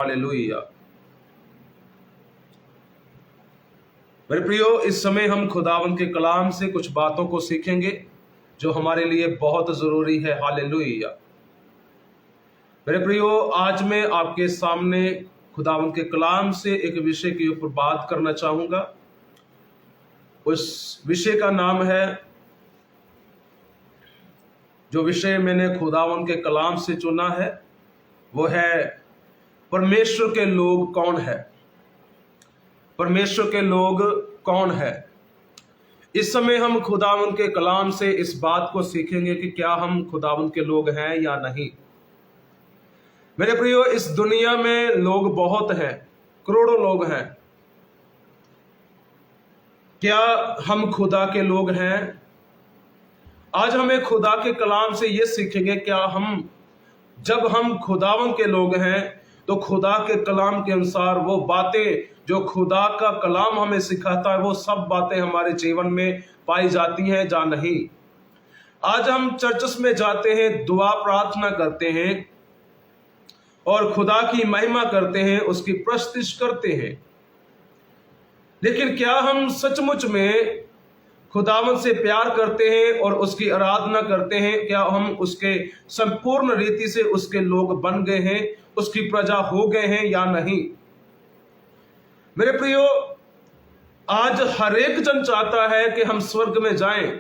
Hallelujah. मेरे प्रियो, इस समय हम खुदावंद के कलाम से कुछ बातों को सीखेंगे जो हमारे लिए बहुत जरूरी है। हालेलुया। मेरे प्रियो, आज मैं आपके सामने खुदावंद के कलाम से एक विषय के ऊपर बात करना चाहूंगा। उस विषय का नाम है, जो विषय मैंने खुदावंद के कलाम से चुना है वो है परमेश्वर के लोग कौन है। परमेश्वर के लोग कौन है। इस समय हम खुदावंद के कलाम से इस बात को सीखेंगे कि क्या हम खुदावंद के लोग हैं या नहीं। मेरे प्रियो, इस दुनिया में लोग बहुत हैं, करोड़ों लोग हैं। क्या हम खुदा के लोग हैं? आज हमें खुदा के कलाम से ये सीखेंगे, क्या जब हम खुदावंद के लोग हैं तो खुदा के कलाम के अनुसार वो बातें जो खुदा का कलाम हमें सिखाता है वो सब बातें हमारे जीवन में पाई जाती हैं या नहीं। आज हम चर्चस में जाते हैं, दुआ प्रार्थना करते हैं और खुदा की महिमा करते हैं, उसकी प्रस्तुति करते हैं, लेकिन क्या हम सचमुच में खुदावंद से प्यार करते हैं और उसकी आराधना करते हैं? क्या हम उसके संपूर्ण रीति से उसके लोग बन गए हैं, उसकी प्रजा हो गए हैं या नहीं? मेरे प्रियो, आज हर एक जन चाहता है कि हम स्वर्ग में जाएं।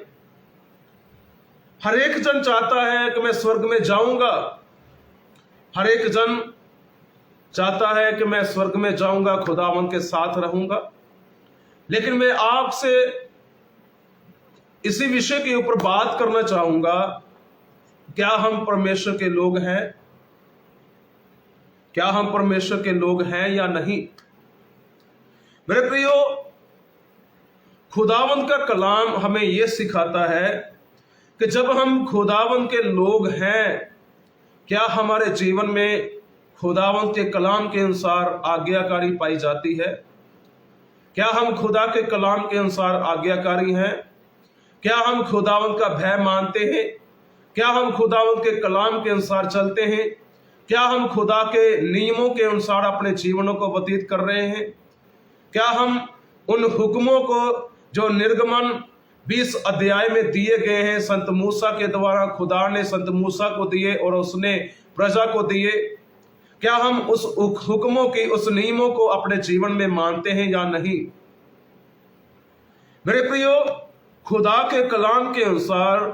हर एक जन चाहता है कि मैं स्वर्ग में जाऊंगा। हर एक जन चाहता है कि मैं स्वर्ग में जाऊंगा, खुदावंद के साथ रहूंगा। लेकिन मैं आपसे इसी विषय के ऊपर बात करना चाहूंगा, क्या हम परमेश्वर के लोग हैं? क्या हम परमेश्वर के लोग हैं या नहीं? मेरे प्रियो, खुदावंद का कलाम हमें यह सिखाता है कि जब हम खुदावंद के लोग हैं, क्या हमारे जीवन में खुदावंद के कलाम के अनुसार आज्ञाकारी पाई जाती है? क्या हम खुदा के कलाम के अनुसार आज्ञाकारी हैं? क्या हम खुदावंद का भय मानते हैं? क्या हम खुदावंद के कलाम के अनुसार चलते हैं? क्या हम खुदा के नियमों के अनुसार अपने जीवनों को व्यतीत कर रहे हैं? क्या हम उन हुक्मों को जो निर्गमन 20 अध्याय में दिए गए हैं, संत मूसा के द्वारा खुदा ने संत मूसा को दिए और उसने प्रजा को दिए, क्या हम उस हुक्मों की, उस नियमों को अपने जीवन में मानते हैं या नहीं? मेरे प्रियो, खुदा के कलाम के अनुसार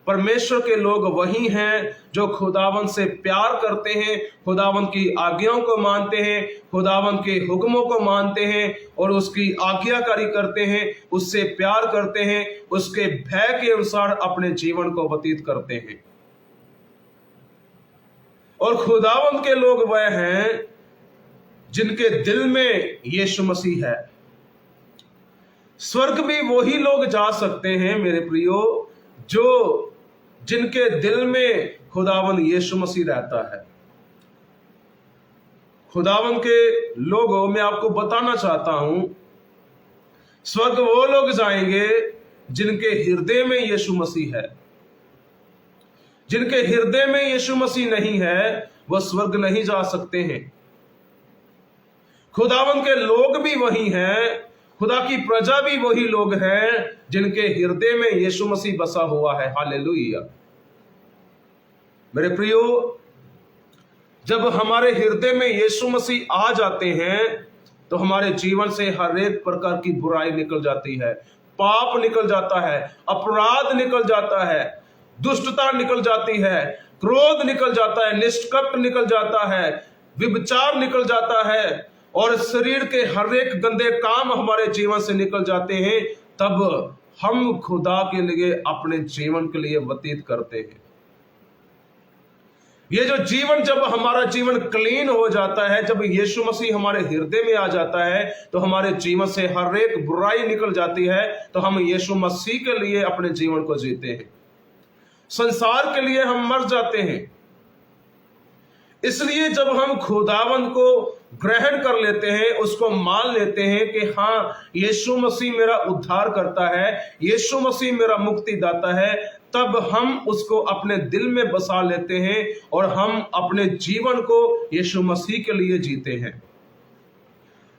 परमेश्वर के लोग वही हैं जो खुदावंद से प्यार करते हैं, खुदावंद की आज्ञाओं को मानते हैं, खुदावंद के हुक्मों को मानते हैं और उसकी आज्ञाकारी करते हैं, उससे प्यार करते हैं, उसके भय के अनुसार अपने जीवन को व्यतीत करते हैं। और खुदावंद के लोग वह हैं जिनके दिल में यीशु मसीह है। स्वर्ग भी वही लोग जा सकते हैं मेरे प्रियो, जिनके दिल में खुदावंद यीशु मसीह रहता है। खुदावंद के लोगों, मैं आपको बताना चाहता हूं, स्वर्ग वो लोग जाएंगे जिनके हृदय में यीशु मसीह है। जिनके हृदय में यीशु मसीह नहीं है, वह स्वर्ग नहीं जा सकते हैं। खुदावंद के लोग भी वही हैं, खुदा की प्रजा भी वही लोग हैं जिनके हृदय में यीशु मसीह बसा हुआ है। हालेलुया। मेरे प्रियो, जब हमारे हृदय में यीशु मसीह आ जाते हैं तो हमारे जीवन से हर एक प्रकार की बुराई निकल जाती है, पाप निकल जाता है, अपराध निकल जाता है, दुष्टता निकल जाती है, क्रोध निकल जाता है, निष्कपट निकल जाता है, व्यभिचार निकल जाता है और शरीर के हर एक गंदे काम हमारे जीवन से निकल जाते हैं। तब हम खुदा के लिए अपने जीवन के लिए व्यतीत करते हैं। ये जो जीवन, जब हमारा जीवन क्लीन हो जाता है, जब यीशु मसीह हमारे हृदय में आ जाता है तो हमारे जीवन से हर एक बुराई निकल जाती है। तो हम यीशु मसीह के लिए अपने जीवन को जीते हैं, संसार के लिए हम मर जाते हैं। इसलिए जब हम खुदावंद को ग्रहण कर लेते हैं, उसको मान लेते हैं कि हाँ, यीशु मसीह मेरा उद्धार करता है, यीशु मसीह मेरा मुक्तिदाता है, तब हम उसको अपने दिल में बसा लेते हैं और हम अपने जीवन को यीशु मसीह के लिए जीते हैं।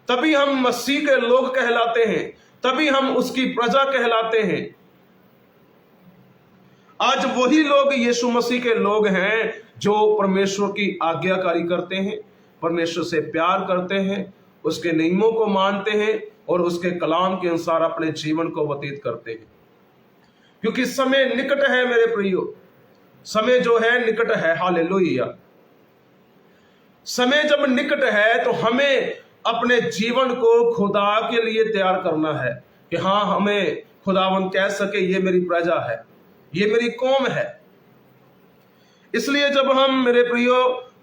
तभी हम मसीह के लोग कहलाते हैं, तभी हम उसकी प्रजा कहलाते हैं। आज वही लोग यीशु मसीह के लोग हैं जो परमेश्वर की आज्ञाकारी करते हैं, परमेश्वर से प्यार करते हैं, उसके नियमों को मानते हैं और उसके कलाम के अनुसार अपने जीवन को व्यतीत करते हैं। क्योंकि समय निकट है मेरे प्रियो, समय जो है निकट है। हालेलुया। समय जब निकट है तो हमें अपने जीवन को खुदा के लिए तैयार करना है कि हाँ, हमें खुदावन कह सके ये मेरी प्रजा है, ये मेरी कौम है। इसलिए जब हम मेरे प्रियो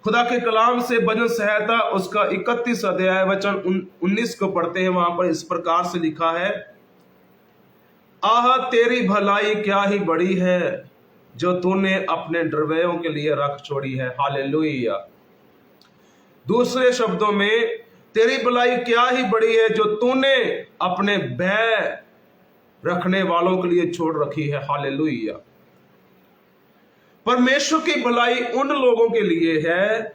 खुदा के कलाम से भजन संहिता उसका 31 अध्याय वचन 19 को पढ़ते हैं, वहां पर इस प्रकार से लिखा है, आह तेरी भलाई क्या ही बड़ी है जो तूने अपने डरवैयों के लिए रख छोड़ी है। हालेलुया। दूसरे शब्दों में, तेरी भलाई क्या ही बड़ी है जो तूने अपने भय रखने वालों के लिए छोड़ रखी है। हालेलुया। परमेश्वर की भलाई उन लोगों के लिए है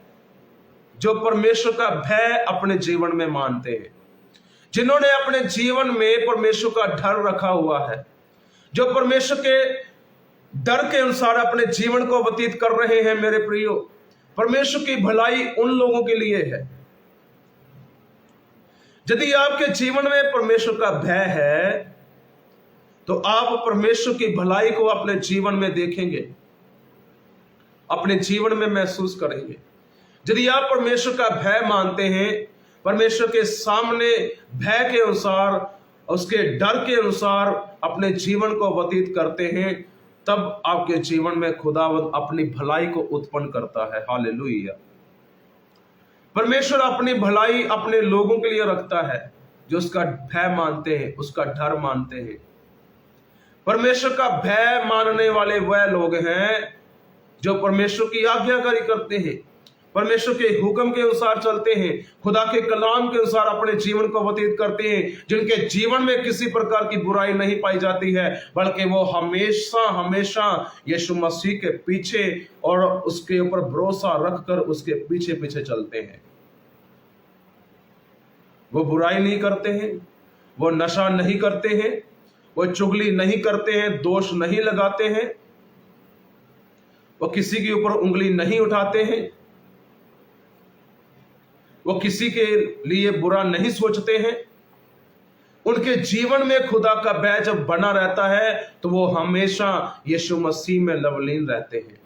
जो परमेश्वर का भय अपने जीवन में मानते हैं, जिन्होंने अपने जीवन में परमेश्वर का डर रखा हुआ है, जो परमेश्वर के डर के अनुसार अपने जीवन को व्यतीत कर रहे हैं। मेरे प्रियो, परमेश्वर की भलाई उन लोगों के लिए है। यदि आपके जीवन में परमेश्वर का भय है तो आप परमेश्वर की भलाई को अपने जीवन में देखेंगे, अपने जीवन में महसूस करेंगे। यदि आप परमेश्वर का भय मानते हैं, परमेश्वर के सामने भय के अनुसार, उसके डर के अनुसार अपने जीवन को व्यतीत करते हैं, तब आपके जीवन में खुदावंद अपनी भलाई को उत्पन्न करता है। हालेलुया। परमेश्वर अपनी भलाई अपने लोगों के लिए रखता है जो उसका भय मानते हैं, उसका डर मानते हैं। परमेश्वर का भय मानने वाले वह लोग हैं जो परमेश्वर की आज्ञाकारी करते हैं, परमेश्वर के हुक्म के अनुसार चलते हैं, खुदा के कलाम के अनुसार अपने जीवन को व्यतीत करते हैं, जिनके जीवन में किसी प्रकार की बुराई नहीं पाई जाती है, बल्कि वो हमेशा हमेशा यीशु मसीह के पीछे और उसके ऊपर भरोसा रखकर उसके पीछे पीछे चलते हैं। वो बुराई नहीं करते हैं, वो नशा नहीं करते हैं, वो चुगली नहीं करते हैं, दोष नहीं लगाते हैं, वो किसी के ऊपर उंगली नहीं उठाते हैं, वो किसी के लिए बुरा नहीं सोचते हैं। उनके जीवन में खुदा का भय जब बना रहता है तो वो हमेशा यीशु मसीह में लवलीन रहते हैं,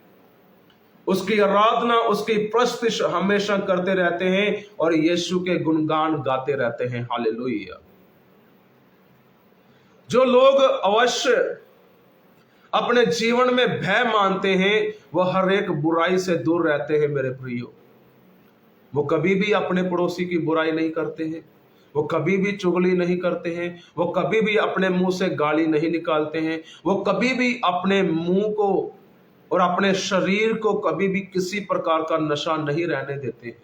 उसकी आराधना, उसकी प्रस्तुति हमेशा करते रहते हैं और यीशु के गुणगान गाते रहते हैं। हालेलुया। जो लोग अवश्य अपने जीवन में भय मानते हैं, वह हर एक बुराई से दूर रहते हैं। मेरे प्रियो, वो कभी भी अपने पड़ोसी की बुराई नहीं करते हैं, वो कभी भी चुगली नहीं करते हैं, वो कभी भी अपने मुंह से गाली नहीं निकालते हैं, वो कभी भी अपने मुंह को और अपने शरीर को कभी भी किसी प्रकार का नशा नहीं रहने देते हैं।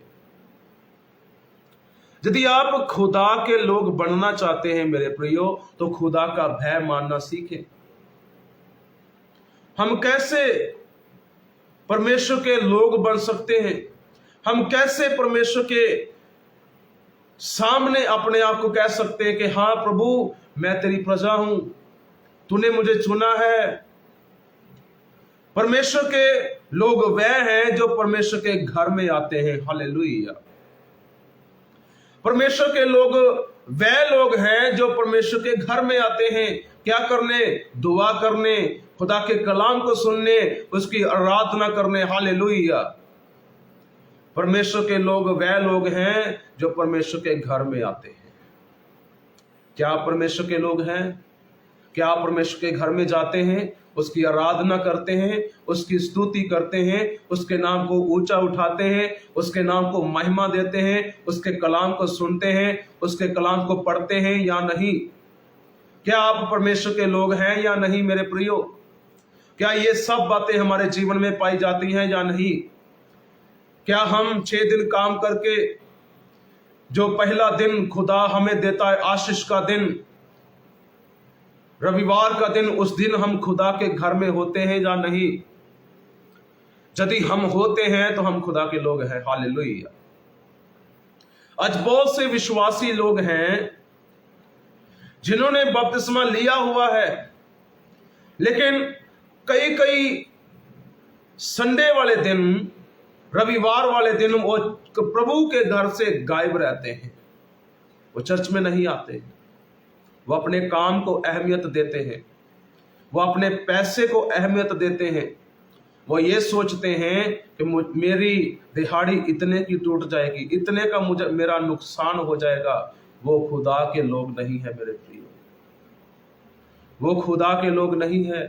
यदि आप खुदा के लोग बनना चाहते हैं मेरे प्रियो, तो खुदा का भय मानना सीखें। हम कैसे परमेश्वर के लोग बन सकते हैं? हम कैसे परमेश्वर के सामने अपने आप को कह सकते हैं कि हाँ प्रभु, मैं तेरी प्रजा हूं, तूने मुझे चुना है। परमेश्वर के लोग वह हैं जो परमेश्वर के घर में आते हैं। हालेलुया। परमेश्वर के लोग वह लोग हैं जो परमेश्वर के घर में आते हैं। क्या करने? दुआ करने, खुदा के कलाम को सुनने, उसकी आराधना करने। हालेलुया। परमेश्वर के लोग वह लोग हैं जो परमेश्वर के घर में आते हैं। क्या आप परमेश्वर के लोग हैं? क्या आप परमेश्वर के घर में जाते हैं, उसकी आराधना करते हैं, उसकी स्तुति करते हैं, उसके नाम को ऊंचा उठाते हैं, उसके नाम को महिमा देते हैं, उसके कलाम को सुनते हैं, उसके कलाम को पढ़ते हैं या नहीं? क्या आप परमेश्वर के लोग हैं या नहीं मेरे प्रियो? क्या ये सब बातें हमारे जीवन में पाई जाती हैं या नहीं? क्या हम 6 दिन काम करके जो पहला दिन खुदा हमें देता है आशीष का दिन, रविवार का दिन, उस दिन हम खुदा के घर में होते हैं या नहीं? यदि हम होते हैं तो हम खुदा के लोग हैं। हालेलुया। आज बहुत से विश्वासी लोग हैं जिन्होंने बपतिस्मा लिया हुआ है, लेकिन कई कई संडे वाले दिन, रविवार वाले दिन वो प्रभु के घर से गायब रहते हैं। वो चर्च में नहीं आते, वो अपने काम को अहमियत देते हैं, वो अपने पैसे को अहमियत देते हैं। वो ये सोचते हैं कि मेरी दिहाड़ी इतने की टूट जाएगी, इतने का मेरा नुकसान हो जाएगा। वो खुदा के लोग नहीं है मेरे प्रियो, वो खुदा के लोग नहीं है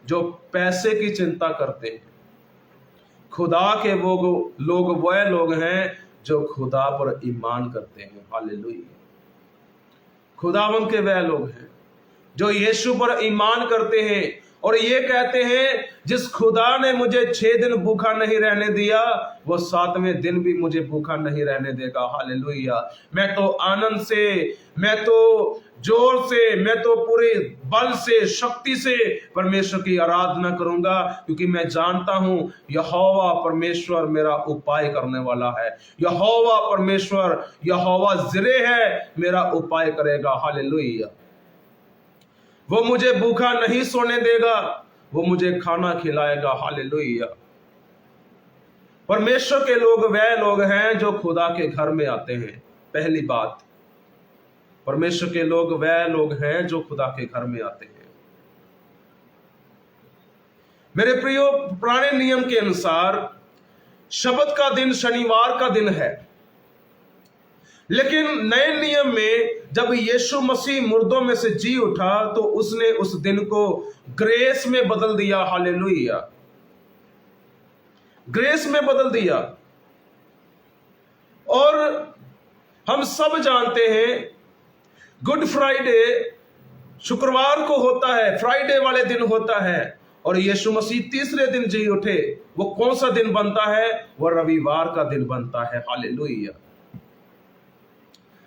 जो पैसे की चिंता करते हैं। खुदा के वो लोग वह लोग हैं जो खुदा पर ईमान करते हैं। हालेलुया। खुदावन के वह लोग हैं जो यीशु पर ईमान करते हैं और ये कहते हैं, जिस खुदा ने मुझे 6 दिन भूखा नहीं रहने दिया, वो 7वें दिन भी मुझे भूखा नहीं रहने देगा। हालेलुया। मैं तो आनंद से, मैं तो जोर से, मैं तो पूरे बल से, शक्ति से परमेश्वर की आराधना करूंगा, क्योंकि मैं जानता हूं यहोवा परमेश्वर मेरा उपाय करने वाला है। यहोवा परमेश्वर, यहोवा जिरे है, मेरा उपाय करेगा। हालेलुया। वो मुझे भूखा नहीं सोने देगा, वो मुझे खाना खिलाएगा। हालेलुया। परमेश्वर के लोग वह लोग हैं जो खुदा के घर में आते हैं। पहली बात, परमेश्वर के लोग वह लोग हैं जो खुदा के घर में आते हैं। मेरे प्रियो, पुराने नियम के अनुसार शब्द का दिन शनिवार का दिन है, लेकिन नए नियम में जब यीशु मसीह मुर्दों में से जी उठा तो उसने उस दिन को ग्रेस में बदल दिया। हालेलुया। ग्रेस में बदल दिया। और हम सब जानते हैं गुड फ्राइडे शुक्रवार को होता है, फ्राइडे वाले दिन होता है, और यीशु मसीह तीसरे दिन जी उठे। वो कौन सा दिन बनता है? वो रविवार का दिन बनता है। हालेलुया।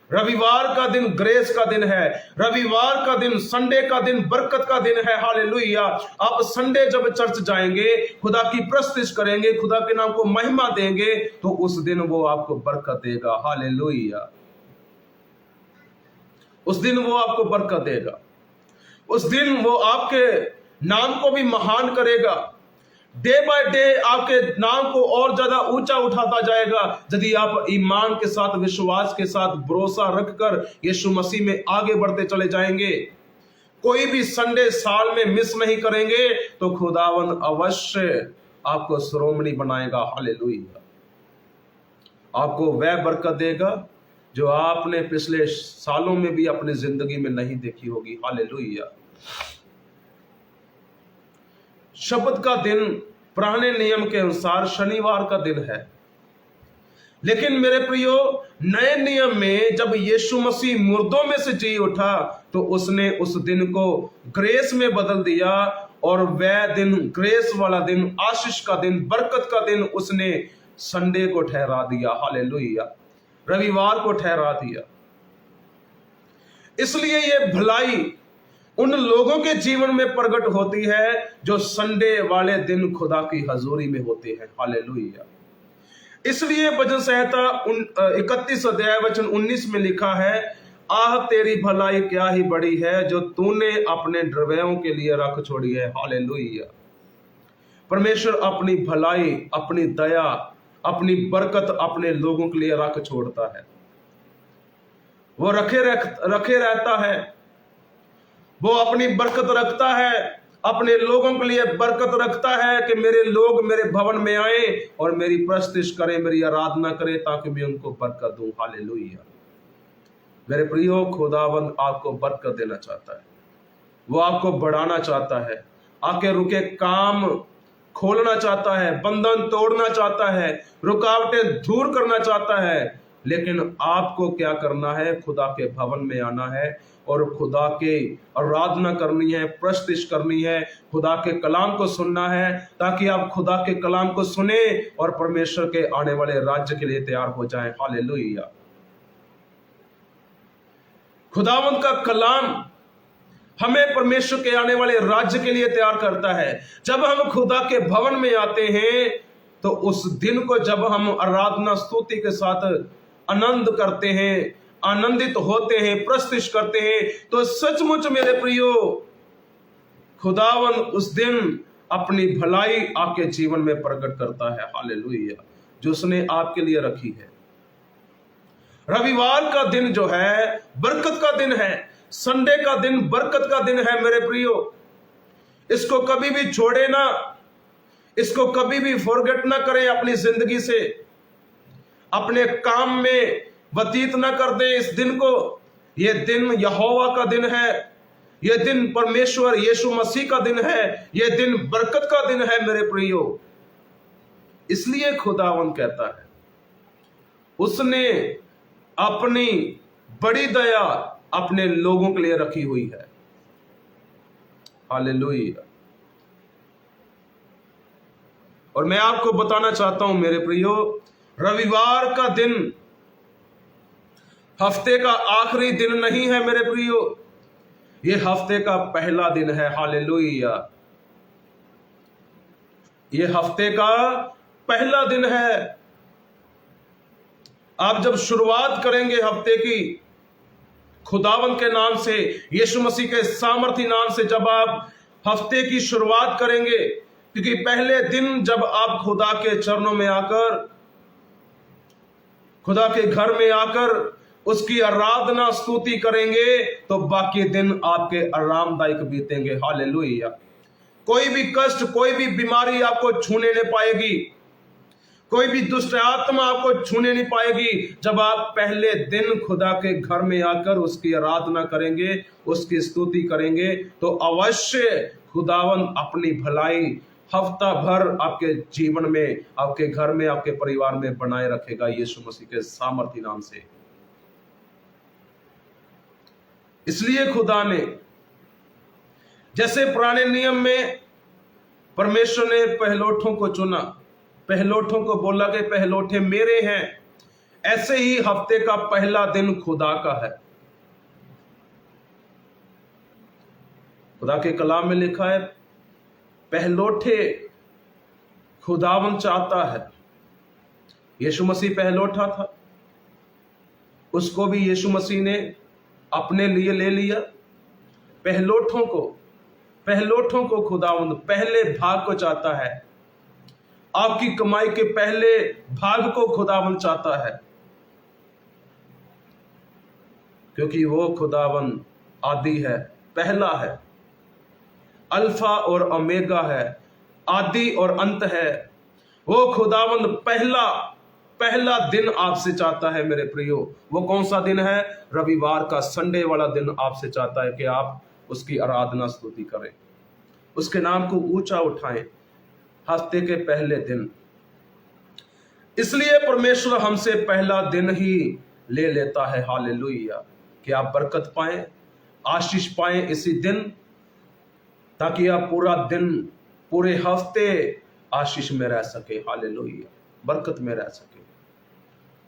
रविवार का दिन ग्रेस का दिन है। रविवार का दिन, संडे का दिन बरकत का दिन है। हालेलुया। आप संडे जब चर्च जाएंगे, खुदा की प्रस्तुति करेंगे, खुदा के नाम को महिमा देंगे, तो उस दिन वो आपको बरकत देगा। हालेलुया। उस दिन वो आपको बरकत देगा। उस दिन वो आपके नाम को भी महान करेगा। डे बाय डे आपके नाम को और ज्यादा ऊंचा उठाता जाएगा, यदि आप ईमान के साथ, विश्वास के साथ, भरोसा रखकर यीशु मसीह में आगे बढ़ते चले जाएंगे। कोई भी संडे साल में मिस नहीं करेंगे तो खुदावन अवश्य आपको श्रोमणी बनाएगा। हालेलुया। आपको वह बरकत देगा जो आपने पिछले सालों में भी अपनी जिंदगी में नहीं देखी होगी। हालेलुया। शब्द का दिन पुराने नियम के अनुसार शनिवार का दिन है, लेकिन मेरे प्रियो, नए नियम में जब यीशु मसीह मुर्दों में से जी उठा तो उसने उस दिन को ग्रेस में बदल दिया, और वह दिन, ग्रेस वाला दिन, आशीष का दिन, बरकत का दिन, उसने संडे को ठहरा दिया। हालेलुया। रविवार को ठहरा दिया। इसलिए ये भलाई उन लोगों के जीवन में प्रकट होती है जो संडे वाले दिन खुदा की हजूरी में होते हैं। हालेलुया। इसलिए भजन संहिता 31 अध्याय वचन 19 में लिखा है, आह तेरी भलाई क्या ही बड़ी है जो तूने अपने ड्रवयों के लिए रख छोड़ी है। हालेलुया। परमेश्वर अपनी भलाई, अपनी दया, अपनी बरकत अपने लोगों के लिए रख छोड़ता है। वो रखे रहता है। वो अपनी बरकत रखता है, अपने लोगों के लिए बरकत रखता है कि मेरे लोग मेरे भवन में आए और मेरी प्रस्तुति करें, मेरी आराधना करें, ताकि मैं उनको बरकत दूं। हालेलुया। मेरे प्रियो, खुदावंद आपको बरकत देना चाहता है। वो आपको बढ़ाना चाहता है, आके रुके काम खोलना चाहता है, बंधन तोड़ना चाहता है, रुकावटें दूर करना चाहता है। लेकिन आपको क्या करना है? खुदा के भवन में आना है और खुदा के आराधना करनी है, प्रस्तुति करनी है, खुदा के कलाम को सुनना है, ताकि आप खुदा के कलाम को सुने और परमेश्वर के आने वाले राज्य के लिए तैयार हो जाएं। हालेलुया। खुदावंद का कलाम हमें परमेश्वर के आने वाले राज्य के लिए तैयार करता है। जब हम खुदा के भवन में आते हैं तो उस दिन को जब हम आराधना स्तुति के साथ आनंद करते हैं, आनंदित होते हैं, प्रस्तुति करते हैं, तो सचमुच मेरे प्रियो खुदावन उस दिन अपनी भलाई आपके जीवन में प्रकट करता है। हालेलुया। जो उसने आपके लिए रखी है। रविवार का दिन जो है बरकत का दिन है। संडे का दिन बरकत का दिन है मेरे प्रियो। इसको कभी भी छोड़े ना, इसको कभी भी फॉरगेट ना करें अपनी जिंदगी से, अपने काम में व्यतीत ना कर दें इस दिन को। यह दिन यहोवा का दिन है, यह दिन परमेश्वर यीशु मसीह का दिन है, यह दिन बरकत का दिन है मेरे प्रियो। इसलिए खुदावन कहता है उसने अपनी बड़ी दया अपने लोगों के लिए रखी हुई है। हालेलुया। और मैं आपको बताना चाहता हूं मेरे प्रियो, रविवार का दिन हफ्ते का आखिरी दिन नहीं है मेरे प्रियो, यह हफ्ते का पहला दिन है। हालेलुया। यह हफ्ते का पहला दिन है। आप जब शुरुआत करेंगे हफ्ते की खुदावन के नाम से, यीशु मसीह के सामर्थी नाम से, जब आप हफ्ते की शुरुआत करेंगे, क्योंकि पहले दिन जब आप खुदा के चरणों में आकर, खुदा के घर में आकर उसकी आराधना स्तुति करेंगे, तो बाकी दिन आपके आरामदायक बीतेंगे। हालेलुया। कोई भी कष्ट, कोई भी बीमारी आपको छूने नहीं पाएगी, कोई भी दुष्ट आत्मा आपको छूने नहीं पाएगी। जब आप पहले दिन खुदा के घर में आकर उसकी आराधना करेंगे, उसकी स्तुति करेंगे, तो अवश्य खुदावन अपनी भलाई हफ्ता भर आपके जीवन में, आपके घर में, आपके परिवार में बनाए रखेगा यीशु मसीह के सामर्थी नाम से। इसलिए खुदा ने, जैसे पुराने नियम में परमेश्वर ने पहलोठों को चुना, पहलोठों को बोला कि पहलोठे मेरे हैं, ऐसे ही हफ्ते का पहला दिन खुदा का है। खुदा के कलाम में लिखा है पहलोठे खुदावन चाहता है। यीशु मसीह पहलोठा था, उसको भी यीशु मसीह ने अपने लिए ले लिया। पहलोठों को खुदावन पहले भाग को चाहता है। आपकी कमाई के पहले भाग को खुदावन चाहता है, क्योंकि वो खुदावन आदि है, पहला है, अल्फा और ओमेगा है, आदि और अंत है। वो खुदावन पहला दिन आपसे चाहता है मेरे प्रियो। वो कौन सा दिन है? रविवार का, संडे वाला दिन आपसे चाहता है कि आप उसकी आराधना स्तुति करें, उसके नाम को ऊंचा उठाएं हफ्ते के पहले दिन। इसलिए परमेश्वर हमसे पहला दिन ही ले लेता है। हालेलुया। कि आप बरकत पाएं, आशीष पाएं इसी दिन, ताकि आप पूरा दिन, पूरे हफ्ते आशीष में रह सके। हालेलुया। बरकत में रह सके।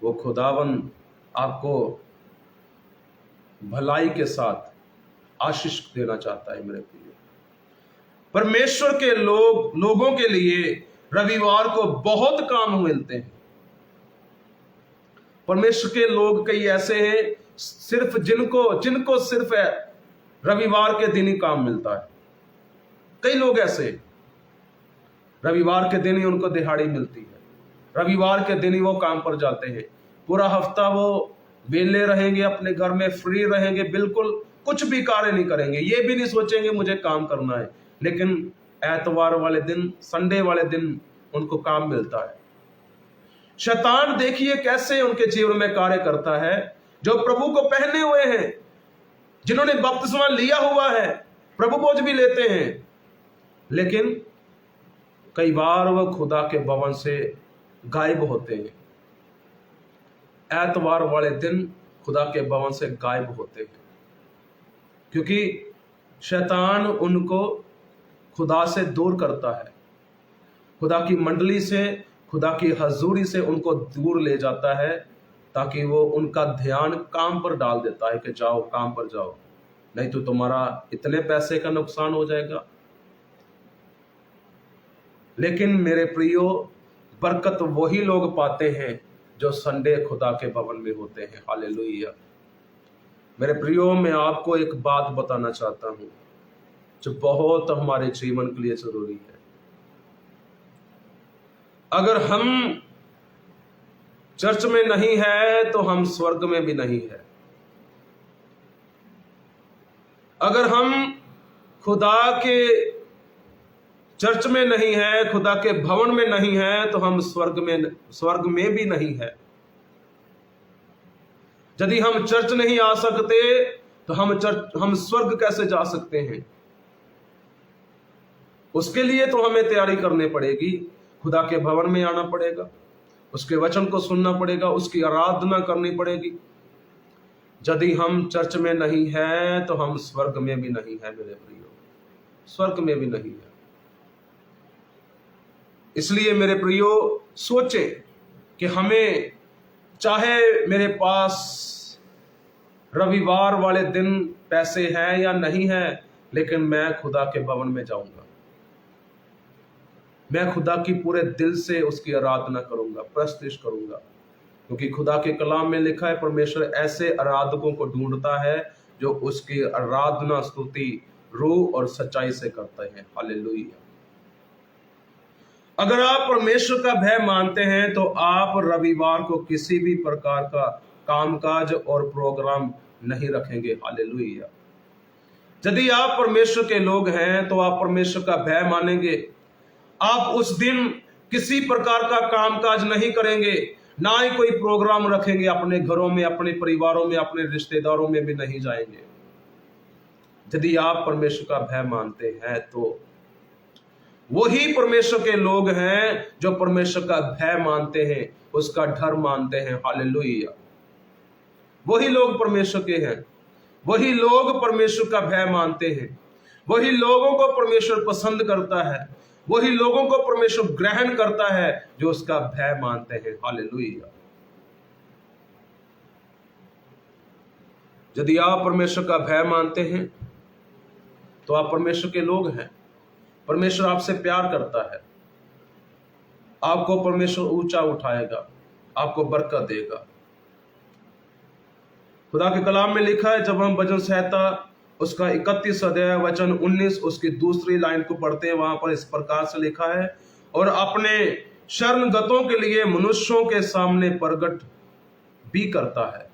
वो खुदावन आपको भलाई के साथ आशीष देना चाहता है मेरे प्रिय। परमेश्वर के लोगों के लिए रविवार को बहुत काम मिलते हैं। परमेश्वर के लोग कई ऐसे हैं सिर्फ जिनको सिर्फ है रविवार के दिन ही काम मिलता है। कई लोग ऐसे रविवार के दिन ही उनको दिहाड़ी मिलती है, रविवार के दिन ही वो काम पर जाते हैं। पूरा हफ्ता वो वेले रहेंगे, अपने घर में फ्री रहेंगे, बिल्कुल कुछ भी कार्य नहीं करेंगे, ये भी नहीं सोचेंगे मुझे काम करना है। लेकिन एतवार वाले दिन, संडे वाले दिन उनको काम मिलता है। शैतान देखिए कैसे उनके जीवन में कार्य करता है। जो प्रभु को पहने हुए हैं, जिन्होंने बपतिस्मा लिया हुआ है, प्रभु बोझ भी लेते हैं, लेकिन कई बार वह खुदा के भवन से गायब होते हैं। एतवार वाले दिन खुदा के भवन से गायब होते हैं, क्योंकि शैतान उनको खुदा से दूर करता है, खुदा की मंडली से, खुदा की हजूरी से उनको दूर ले जाता है, ताकि वो उनका ध्यान काम पर डाल देता है कि जाओ काम पर जाओ, नहीं तो तुम्हारा इतने पैसे का नुकसान हो जाएगा। लेकिन मेरे प्रियो, बरकत वही लोग पाते हैं जो संडे खुदा के भवन में होते हैं। हालेलुया। मेरे प्रियो, मैं आपको एक बात बताना चाहता हूं जो बहुत हमारे जीवन के लिए जरूरी है। अगर हम चर्च में नहीं है तो हम स्वर्ग में भी नहीं है। अगर हम खुदा के चर्च में नहीं है, खुदा के भवन में नहीं है, तो हम स्वर्ग में भी नहीं है। यदि हम चर्च नहीं आ सकते तो हम स्वर्ग कैसे जा सकते हैं? उसके लिए तो हमें तैयारी करनी पड़ेगी, खुदा के भवन में आना पड़ेगा, उसके वचन को सुनना पड़ेगा, उसकी आराधना करनी पड़ेगी। यदि हम चर्च में नहीं है तो हम स्वर्ग में भी नहीं है मेरे प्रियो, स्वर्ग में भी नहीं है। इसलिए मेरे प्रियो, सोचें कि हमें, चाहे मेरे पास रविवार वाले दिन पैसे हैं या नहीं है, लेकिन मैं खुदा के भवन में जाऊंगा, मैं खुदा की पूरे दिल से उसकी आराधना करूंगा, प्रस्तुत करूंगा, क्योंकि खुदा के कलाम में लिखा है, परमेश्वर ऐसे आराधकों को ढूंढता है जो उसकी आराधना स्तुति रूह और सच्चाई से करते हैं। हालेलुया। अगर आप परमेश्वर का भय मानते हैं तो आप रविवार को किसी भी प्रकार का कामकाज और प्रोग्राम नहीं रखेंगे। हालेलुया। यदि आप परमेश्वर के लोग हैं तो आप परमेश्वर का भय मानेंगे। आप उस दिन किसी प्रकार का कामकाज नहीं करेंगे, ना ही कोई प्रोग्राम रखेंगे, अपने घरों में, अपने परिवारों में, अपने रिश्तेदारों में भी नहीं जाएंगे। यदि आप परमेश्वर का भय मानते हैं तो वही परमेश्वर के लोग हैं जो परमेश्वर का भय मानते हैं, उसका डर मानते हैं। हालेलुया। वही लोग परमेश्वर के हैं, वही लोग परमेश्वर का भय मानते हैं, वही लोगों को परमेश्वर पसंद करता है, वही लोगों को परमेश्वर ग्रहण करता है जो उसका भय मानते हैं। हालेलुया। यदि आप परमेश्वर का भय मानते हैं तो आप परमेश्वर के लोग हैं। परमेश्वर आपसे प्यार करता है, आपको परमेश्वर ऊंचा उठाएगा, आपको बरकत देगा। खुदा के कलाम में लिखा है, जब हम भजन संहिता उसका 31 अध्याय वचन 19 उसकी दूसरी लाइन को पढ़ते हैं, वहां पर इस प्रकार से लिखा है, और अपने शरणगतों के लिए मनुष्यों के सामने प्रकट भी करता है।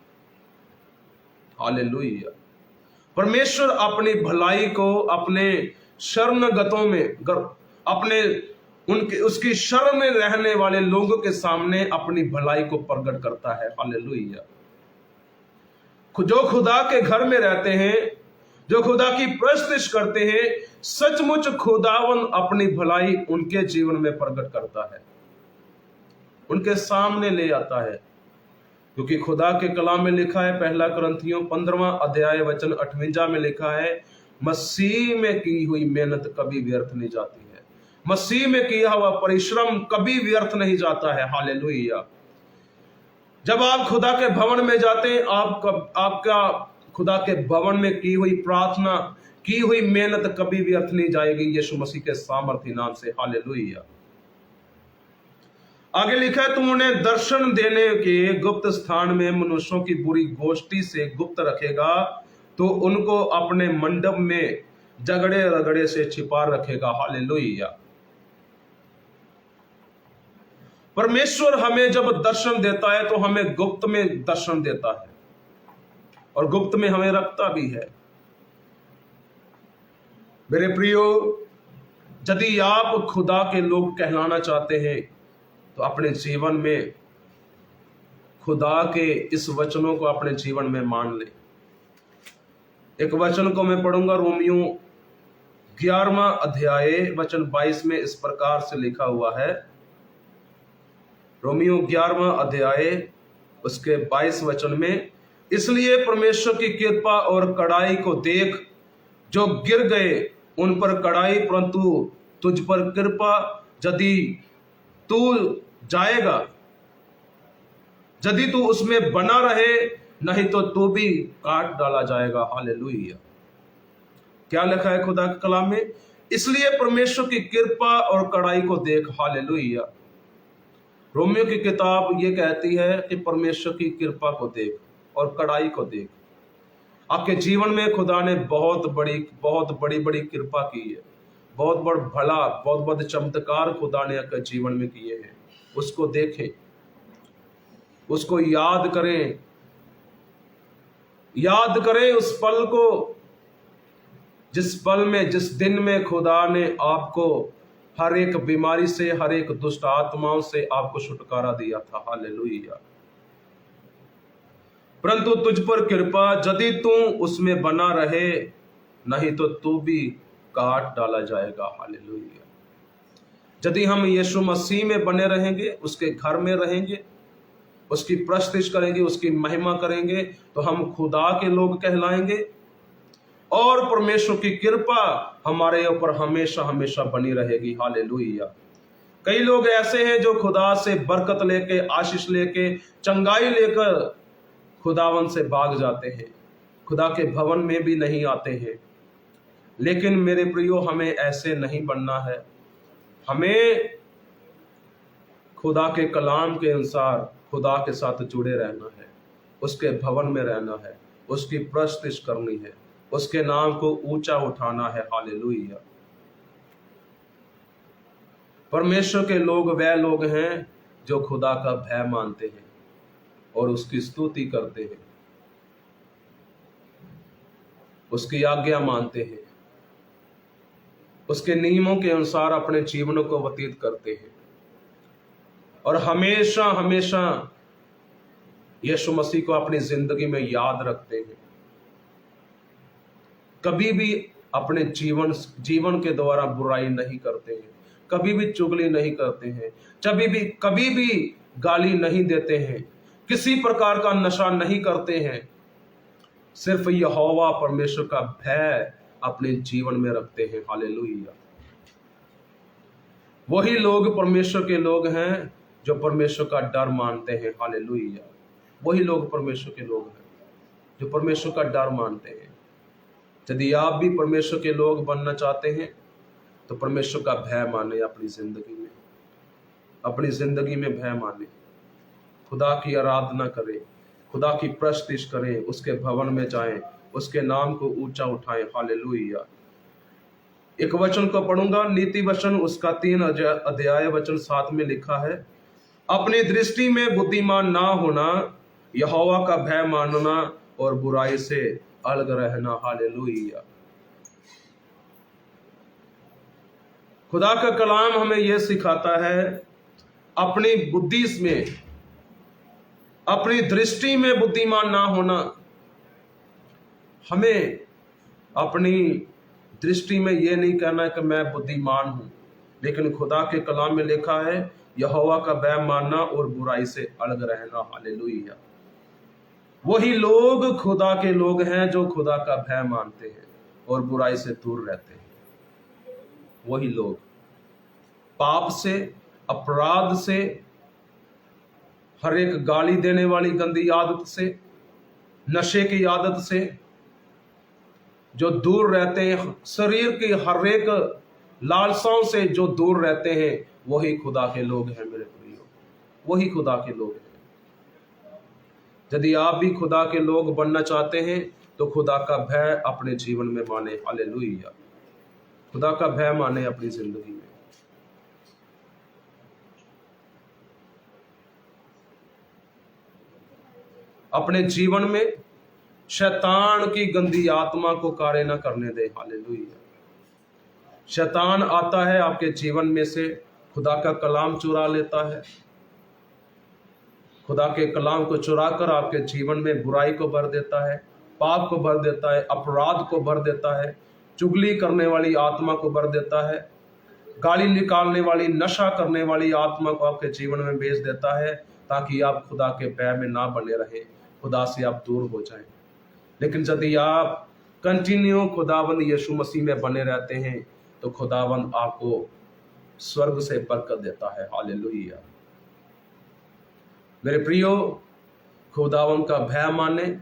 हालेलुया। परमेश्वर अपनी भलाई को अपने शरणगतों में, अपने उसकी शरण में रहने वाले लोगों के सामने अपनी भलाई को प्रकट करता है। हालेलुया। जो खुदा के घर में रहते हैं, जो खुदा की प्रस्तुति करते हैं, सचमुच खुदावन अपनी भलाई उनके जीवन में प्रकट करता है, उनके सामने ले आता है। क्योंकि खुदा के कलाम में लिखा है, पहला कुरिन्थियों 15वां अध्याय वचन 58 में लिखा है, मसीह में की हुई मेहनत कभी व्यर्थ नहीं जाती है, मसीह में किया हुआ परिश्रम कभी व्यर्थ नहीं जाता है। हालेलुया। जब आप खुदा के भवन में जाते हैं, आपका खुदा के भवन में की हुई प्रार्थना, की हुई मेहनत कभी व्यर्थ नहीं जाएगी, यीशु मसीह के सामर्थी नाम से। हालेलुया। आगे लिखा है, तुम उन्हें दर्शन देने के गुप्त स्थान में मनुष्यों की बुरी गोष्ठी से गुप्त रखेगा, तो उनको अपने मंडप में झगड़े रगड़े से छिपा रखेगा। हालेलुया। परमेश्वर हमें जब दर्शन देता है तो हमें गुप्त में दर्शन देता है और गुप्त में हमें रखता भी है। मेरे प्रियो, यदि आप खुदा के लोग कहलाना चाहते हैं तो अपने जीवन में खुदा के इस वचनों को अपने जीवन में मान ले। एक वचन को मैं पढ़ूंगा, रोमियो 11वां अध्याय वचन 22 में इस प्रकार से लिखा हुआ है। रोमियो 11वां अध्याय उसके 22 वचन में, इसलिए परमेश्वर की कृपा और कड़ाई को देख, जो गिर गए उन पर कड़ाई, परंतु तुझ पर कृपा, यदि तू जाएगा, यदि तू उसमें बना रहे, नहीं तो तू भी काट डाला जाएगा। हालेलुया। क्या लिखा है खुदा के कलाम में? इसलिए परमेश्वर की कृपा और कड़ाई को देख। हालेलुया। रोमियो की किताब ये कहती है कि परमेश्वर की कृपा को देख और कड़ाई को देख। आपके जीवन में खुदा ने बहुत बड़ी बड़ी कृपा की है, बहुत बड़ा भला, बहुत बड़े चमत्कार खुदा ने आपके जीवन में किए हैं। उसको देखें, उसको याद करें, याद करें उस पल को, जिस पल में, जिस दिन में खुदा ने आपको हर एक बीमारी से, हर एक दुष्ट आत्माओं से आपको छुटकारा दिया था। हालेलुया। परंतु तुझ पर कृपा, यदि तू उसमें बना रहे, नहीं तो तू भी काट डाला जाएगा। हालेलुया। यदि हम यीशु मसीह में बने रहेंगे, उसके घर में रहेंगे, उसकी प्रस्तुति करेंगे, उसकी महिमा करेंगे, तो हम खुदा के लोग कहलाएंगे और परमेश्वर की कृपा हमारे ऊपर हमेशा हमेशा बनी रहेगी। हालेलुया। कई लोग ऐसे हैं जो खुदा से बरकत लेके, आशीष लेके, चंगाई लेकर खुदावन से भाग जाते हैं, खुदा के भवन में भी नहीं आते हैं। लेकिन मेरे प्रियो, हमें ऐसे नहीं बनना है। हमें खुदा के कलाम के अनुसार खुदा के साथ जुड़े रहना है, उसके भवन में रहना है, उसकी प्रस्तुति करनी है, उसके नाम को ऊंचा उठाना है। हालेलुया। परमेश्वर के लोग वह लोग हैं जो खुदा का भय मानते हैं और उसकी स्तुति करते हैं, उसकी आज्ञा मानते हैं, उसके नियमों के अनुसार अपने जीवन को व्यतीत करते हैं और हमेशा हमेशा यीशु मसीह को अपनी जिंदगी में याद रखते हैं। कभी भी अपने जीवन के द्वारा बुराई नहीं करते हैं, कभी भी चुगली नहीं करते हैं, कभी भी गाली नहीं देते हैं, किसी प्रकार का नशा नहीं करते हैं। सिर्फ यहोवा परमेश्वर का भय अपने जीवन में रखते हैं। हालेलुया। वही लोग परमेश्वर के लोग हैं जो परमेश्वर का डर मानते हैं। हालेलुया। वही लोग परमेश्वर के लोग हैं जो परमेश्वर का डर मानते हैं। यदि आप भी परमेश्वर के लोग बनना चाहते हैं तो परमेश्वर का भय माने अपनी जिंदगी में, अपनी जिंदगी में भय माने, खुदा की आराधना करें, खुदा की प्रस्तुति करें, उसके भवन में जाएं, उसके नाम को ऊंचा उठाएं। हालेलुया। एक वचन को पढ़ूंगा, नीति वचन उसका 3 अध्याय वचन 7 में लिखा है, अपनी दृष्टि में बुद्धिमान ना होना, यहोवा का भय मानना और बुराई से अलग रहना। हालेलुया। खुदा का कलाम हमें यह सिखाता है, अपनी बुद्धि में, अपनी दृष्टि में बुद्धिमान ना होना। हमें अपनी दृष्टि में यह नहीं कहना कि मैं बुद्धिमान हूं, लेकिन खुदा के कलाम में लिखा है यहोवा का भय मानना और बुराई से अलग रहना। हालेलुया। वही लोग खुदा के लोग हैं जो खुदा का भय मानते हैं और बुराई से दूर रहते हैं। वही लोग पाप से, अपराध से, हर एक गाली देने वाली गंदी आदत से, नशे की आदत से जो दूर रहते हैं, शरीर की हर एक लालसाओं से जो दूर रहते हैं, वही खुदा के लोग हैं मेरे प्रियो, वही खुदा के लोग हैं। यदि आप भी खुदा के लोग बनना चाहते हैं तो खुदा का भय अपने जीवन में माने। हालेलुया। खुदा का भय माने अपनी जिंदगी में। अपने जीवन में शैतान की गंदी आत्मा को कार्य न करने दे। हालेलुया। शैतान आता है आपके जीवन में से, खुदा का कलाम चुरा लेता है, खुदा के कलाम को चुराकर आपके जीवन में बुराई को भर देता है, पाप को भर देता है, अपराध को भर देता है, चुगली करने वाली आत्मा को भर देता है, गाली निकालने वाली, नशा करने वाली आत्मा को आपके जीवन में भेज देता है, ताकि आप खुदा के भय में ना बने रहें, खुदा से आप दूर हो जाएं। लेकिन यदि आप कंटिन्यू खुदावंद यीशु मसीह में बने रहते हैं तो खुदावंद आपको स्वर्ग से बरकत देता है। हालेलुया। मेरे प्रियो, खुदावंद का भय माने,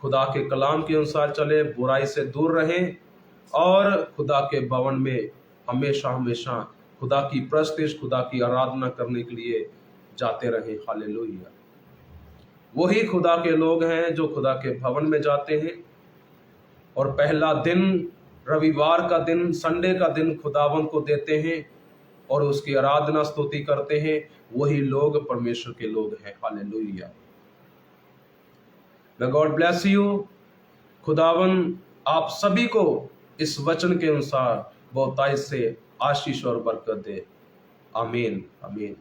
खुदा के कलाम के अनुसार चले, बुराई से दूर रहें और खुदा के भवन में हमेशा हमेशा खुदा की प्रस्तिश, खुदा की आराधना करने के लिए जाते रहें। हालेलुया। वही खुदा के लोग हैं जो खुदा के भवन में जाते हैं और पहला दिन, रविवार का दिन, संडे का दिन खुदावंद को देते हैं और उसकी आराधना स्तुति करते हैं। वही लोग परमेश्वर के लोग हैं। Hallelujah. May God bless you। खुदावंद आप सभी को इस वचन के अनुसार बहुतायत से आशीष और बरकत दे। आमीन, आमीन।